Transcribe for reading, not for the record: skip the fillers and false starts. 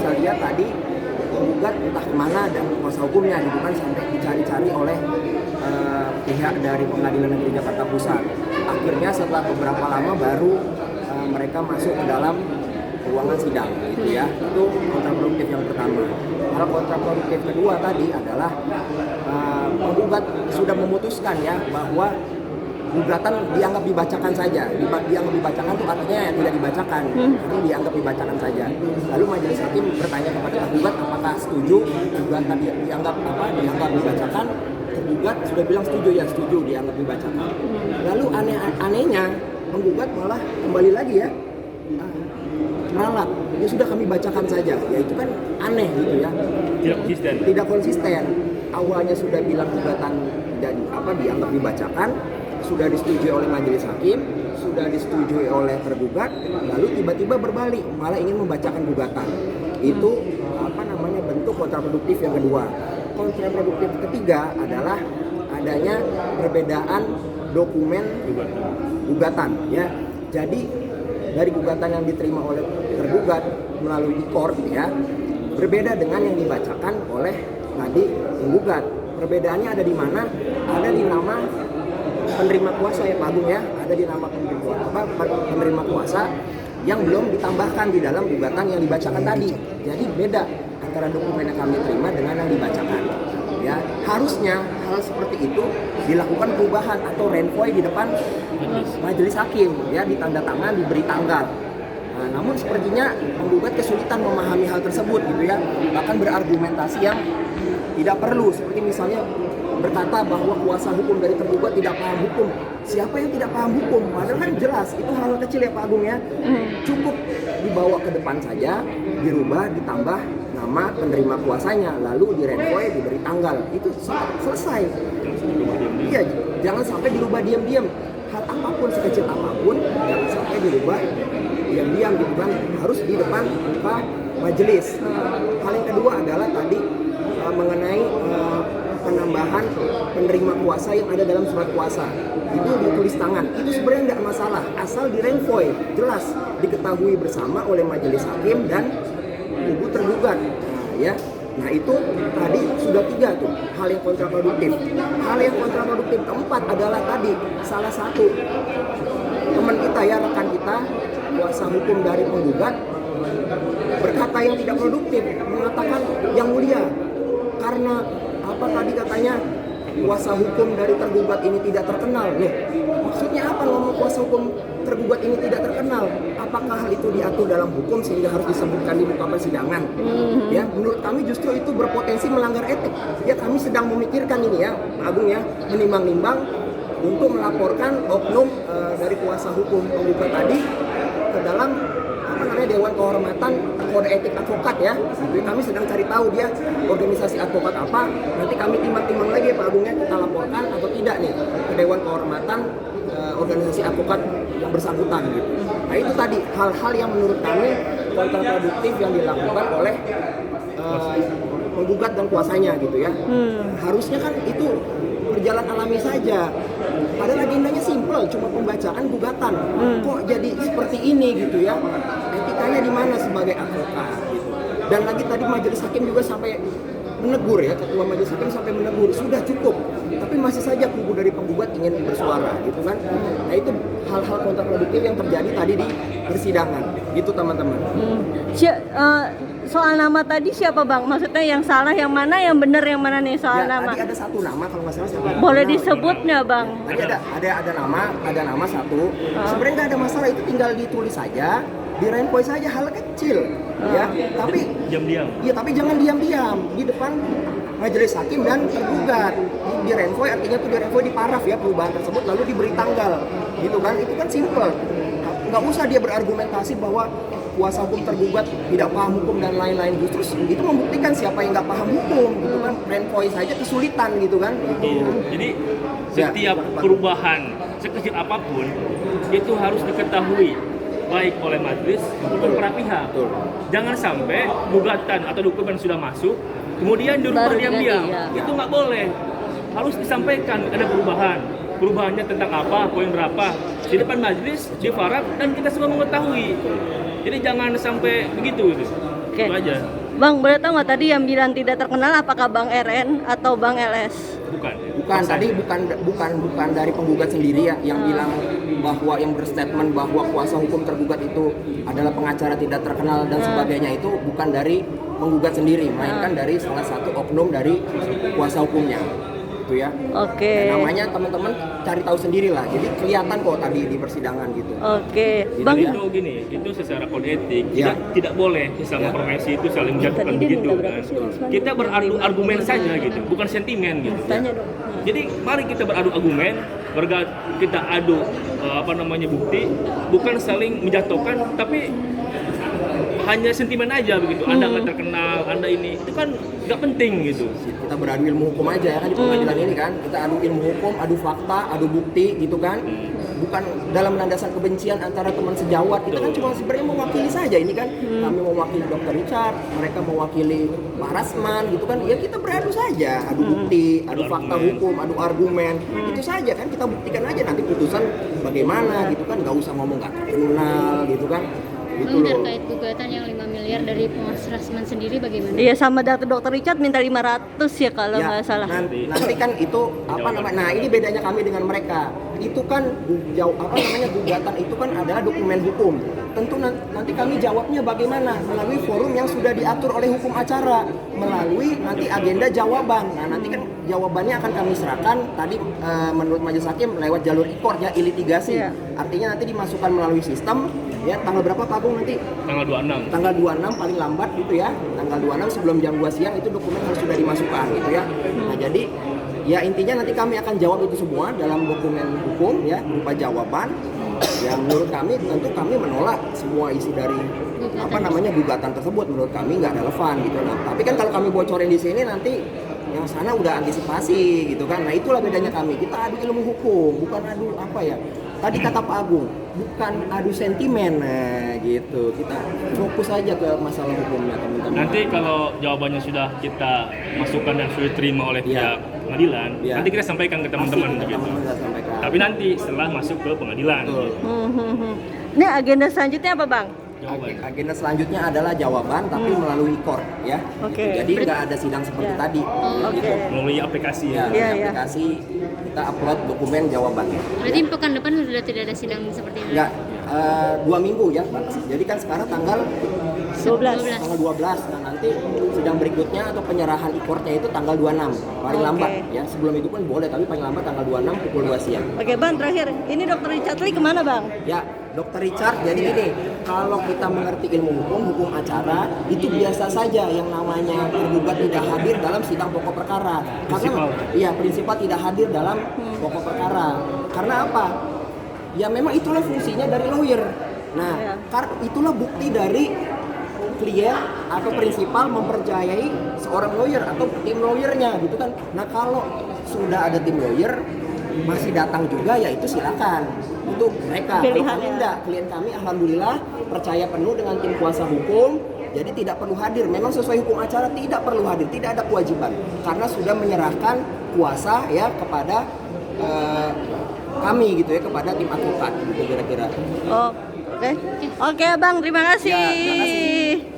bisa lihat tadi penggugat entah kemana dan kuasa hukumnya gitu kan sampai dicari-cari oleh pihak dari Pengadilan Negeri Jakarta Pusat. Akhirnya setelah beberapa lama baru mereka masuk ke dalam ruangan sidang gitu ya. Itu kontraproduktif yang pertama. Hal kontraproduktif kedua tadi adalah penggugat sudah memutuskan ya bahwa gugatan dianggap dibacakan saja. Dianggap dibacakan itu artinya yang tidak dibacakan. Ini dianggap dibacakan saja. Lalu majelis hakim bertanya kepada tergugat apakah setuju gugatan dianggap dibacakan. Tergugat sudah bilang setuju, ya setuju dianggap dibacakan. Lalu anehnya penggugat malah kembali lagi ya meralat. Ya sudah kami bacakan saja. Ya itu kan aneh gitu ya. Tidak konsisten. Awalnya sudah bilang gugatan dianggap dibacakan, sudah disetujui oleh majelis hakim, sudah disetujui oleh tergugat, lalu tiba-tiba berbalik malah ingin membacakan gugatan. Itu bentuk kontraproduktif yang kedua. Kontraproduktif ketiga adalah adanya perbedaan dokumen gugatan ya. Jadi dari gugatan yang diterima oleh tergugat melalui e-court ya berbeda dengan yang dibacakan oleh tadi penggugat. Perbedaannya ada di mana? Ada di nama penerima kuasa ya Pak Agung ya, ada di nama penerima kuasa yang belum ditambahkan di dalam gugatan yang dibacakan tadi. Jadi beda antara dokumen yang kami terima dengan yang dibacakan. Ya, harusnya hal seperti itu dilakukan perubahan atau renvoy di depan majelis hakim ya, ditanda tangan, diberi tanggal. Nah, namun sepertinya penggugat kesulitan memahami hal tersebut gitu ya, bahkan berargumentasi yang tidak perlu, seperti misalnya berkata bahwa kuasa hukum dari tergugat tidak paham hukum. Siapa yang tidak paham hukum? Padahal kan jelas, itu hal kecil ya Pak Agung ya. Cukup dibawa ke depan saja, dirubah, ditambah nama penerima kuasanya, lalu direnvoy, diberi tanggal. Itu selesai. Iya, jangan sampai dirubah diam-diam. Hal apapun, sekecil apapun, jangan sampai dirubah diam-diam gitu kan. Harus di depan majelis. Hal yang kedua adalah tadi mengenai penambahan penerima kuasa yang ada dalam surat kuasa. Itu ditulis tangan. Itu sebenarnya nggak masalah, asal direnvoy, jelas diketahui bersama oleh majelis hakim dan kubu tergugat. Nah itu tadi sudah 3 tuh hal yang kontraproduktif. Hal yang kontraproduktif keempat adalah tadi salah satu teman kita ya, rekan kita, kuasa hukum dari penggugat berkata yang tidak produktif, mengatakan yang mulia karena tadi katanya kuasa hukum dari tergugat ini tidak terkenal. Maksudnya apa ngomong kuasa hukum tergugat ini tidak terkenal? Apakah hal itu diatur dalam hukum sehingga harus disebutkan di muka persidangan? Ya, menurut kami justru itu berpotensi melanggar etik. Ya, kami sedang memikirkan ini ya, Pak Agung ya, menimbang-nimbang untuk melaporkan oknum dari kuasa hukum penggugat tadi ke dalam Dewan Kehormatan Kode Etik Advokat ya. Jadi kami sedang cari tahu dia organisasi advokat apa. Nanti kami timbang-timbang lagi Pak Agung ya, kita laporkan atau tidak nih ke Dewan Kehormatan organisasi advokat yang bersangkutan gitu. Nah itu tadi hal-hal yang menurut kami kontraproduktif yang dilakukan oleh penggugat dan kuasanya gitu ya. Harusnya kan itu berjalan alami saja. Padahal agendanya simpel, cuma pembacaan gugatan. Kok jadi seperti ini gitu ya? Etikanya di mana sebagai advokat gitu. Dan lagi tadi majelis hakim juga sampai menegur ya, ketua majelis hakim sampai menegur, sudah cukup. Tapi masih saja kubu dari penggugat ingin bersuara gitu kan. Nah itu hal-hal kontraproduktif yang terjadi tadi di persidangan. Gitu teman-teman. Soal nama tadi siapa Bang? Maksudnya yang salah yang mana, yang benar yang mana nih soal nama? Tadi ada satu nama kalau nggak salah siapa? Boleh disebutnya Bang? Tadi ada nama satu. Sebenarnya nggak ada masalah, itu tinggal ditulis saja, direnvoy saja, hal kecil. Ya, tapi diam-diam. Iya, tapi jangan diam-diam di depan majelis hakim dan tergugat. Direnvoy artinya tuh direnvoy di paraf ya perubahan tersebut, lalu diberi tanggal. Gitu kan? Itu kan simple. Nggak usah dia berargumentasi bahwa kuasa hukum tergugat tidak paham hukum dan lain-lain. Justru itu membuktikan siapa yang nggak paham hukum gitu kan. Renvoy saja kesulitan gitu kan. Jadi setiap perubahan sekecil apapun itu harus diketahui baik oleh majelis maupun para pihak. Jangan sampai gugatan atau dokumen sudah masuk kemudian dirubah diam-diam. Itu nggak boleh. Harus disampaikan ada perubahan. Perubahannya tentang apa, poin berapa, di depan majelis, di farag, dan kita semua mengetahui. Jadi jangan sampai begitu. Oke. Itu aja. Bang, boleh tahu nggak tadi yang bilang tidak terkenal apakah Bang RN atau Bang LS? Bukan. Bukan, tadi bukan dari penggugat sendiri ya yang bilang bahwa yang berstatement bahwa kuasa hukum tergugat itu adalah pengacara tidak terkenal dan sebagainya, itu bukan dari penggugat sendiri, melainkan dari salah satu oknum dari kuasa hukumnya. Itu ya. Oke. Nah, namanya teman-teman cari tahu sendiri lah. Jadi kelihatan kok tadi di persidangan gitu. Oke. Gitu Bang, ya. Itu gini, itu secara kode etik Ya. tidak boleh sama profesi itu saling menjatuhkan Tadi dia begitu minta berapa kan. sih, Laksman? Kita beradu argumen saja gitu, bukan sentimen gitu. tanya dong. Jadi mari kita beradu argumen, kita adu bukti, bukan saling menjatuhkan, tapi hanya sentimen aja begitu. Anda nggak terkenal, Anda ini, itu kan nggak penting gitu. Kita beradu ilmu hukum aja ya kan di pengadilan ini kan. Kita adu ilmu hukum, adu fakta, adu bukti gitu kan. Bukan dalam landasan kebencian antara teman sejawat. Kita kan cuma sebenarnya mewakili saja ini kan. Kami mewakili Dr. Richard, mereka mewakili Pak Rasman gitu kan. Ya kita beradu saja, adu bukti, adu fakta hukum, adu argumen. Itu saja kan, kita buktikan aja nanti putusan bagaimana gitu kan. Nggak usah ngomong nggak terkenal gitu kan. Gitu Bang, loh. terkait gugatan yang 5 miliar dari Mas Rasman sendiri bagaimana? Iya, sama Dr. Richard minta 500 ya kalau Ya, nggak salah. nanti kan itu apa namanya? Nah, ini bedanya kami dengan mereka. Itu kan gugatan itu kan adalah dokumen hukum. Tentu nanti kami jawabnya bagaimana? Melalui forum yang sudah diatur oleh hukum acara, melalui nanti agenda jawaban. Nah, nanti kan jawabannya akan kami serahkan tadi menurut majelis hakim lewat jalur IKOR ya, ilitigasi. Iya. Artinya nanti dimasukkan melalui sistem ya, tanggal berapa Pak Agung nanti? Tanggal 26. Tanggal 26 paling lambat gitu ya. Tanggal 26 sebelum jam 2 siang itu dokumen harus sudah dimasukkan gitu ya. Nah, jadi ya intinya nanti kami akan jawab itu semua dalam dokumen hukum ya, berupa jawaban. Ya menurut kami tentu kami menolak semua isi dari gugatan tersebut, menurut kami nggak relevan gitu. Nah, tapi kan kalau kami bocorin di sini nanti yang sana udah antisipasi gitu kan. Nah, itulah bedanya kami. Kita adu ilmu hukum, bukan adu apa ya. Tadi kata Pak Agung, bukan adu sentimen. Nah, gitu. Kita fokus aja ke masalah hukumnya, teman-teman. Nanti kalau jawabannya sudah kita masukkan dan sudah diterima oleh Iya. pihak pengadilan, Iya. nanti kita sampaikan ke teman-teman Pasti gitu. teman-teman kita sampaikan. Tapi nanti setelah masuk ke pengadilan. Betul. Gitu. Ini agenda selanjutnya apa, Bang? Jawaban. Agenda selanjutnya adalah jawaban tapi melalui IKOR ya. Oke. Jadi nggak ada sidang seperti Ya. tadi. Oke. Gitu. Melalui aplikasi Ya, ya. Iya, di iya. aplikasi kita upload dokumen jawabannya. Berarti pekan depan sudah tidak ada sidang seperti ini? Enggak, 2 minggu ya Pak. Jadi kan sekarang tanggal 12. 12. Nah, nanti sidang berikutnya atau penyerahan IKOR-nya itu tanggal 26 paling Oke. lambat ya. Sebelum itu pun boleh tapi paling lambat tanggal 26 pukul 2 siang. Oke, Bang, terakhir. Ini Dr. Richard Lee kemana, Bang? Ya, Dr. Richard, jadi gini, kalau kita mengerti ilmu hukum acara, itu biasa saja yang namanya tergugat tidak hadir dalam sidang pokok perkara. Prinsipal. Iya, prinsipal tidak hadir dalam pokok perkara. Karena apa? Ya memang itulah fungsinya dari lawyer. Nah, Ya. itulah bukti dari klien atau prinsipal mempercayai seorang lawyer atau tim lawyernya gitu kan. Nah, kalau sudah ada tim lawyer masih datang juga ya itu silakan. Itu mereka. Kalau Pilihan kami ya. enggak, klien kami alhamdulillah percaya penuh dengan tim kuasa hukum. Jadi tidak perlu hadir. Memang sesuai hukum acara tidak perlu hadir, tidak ada kewajiban karena sudah menyerahkan kuasa ya kepada kami gitu ya, kepada tim advokat gitu kira-kira. Oh, oke. Oke, Bang, terima kasih. Ya, terima kasih.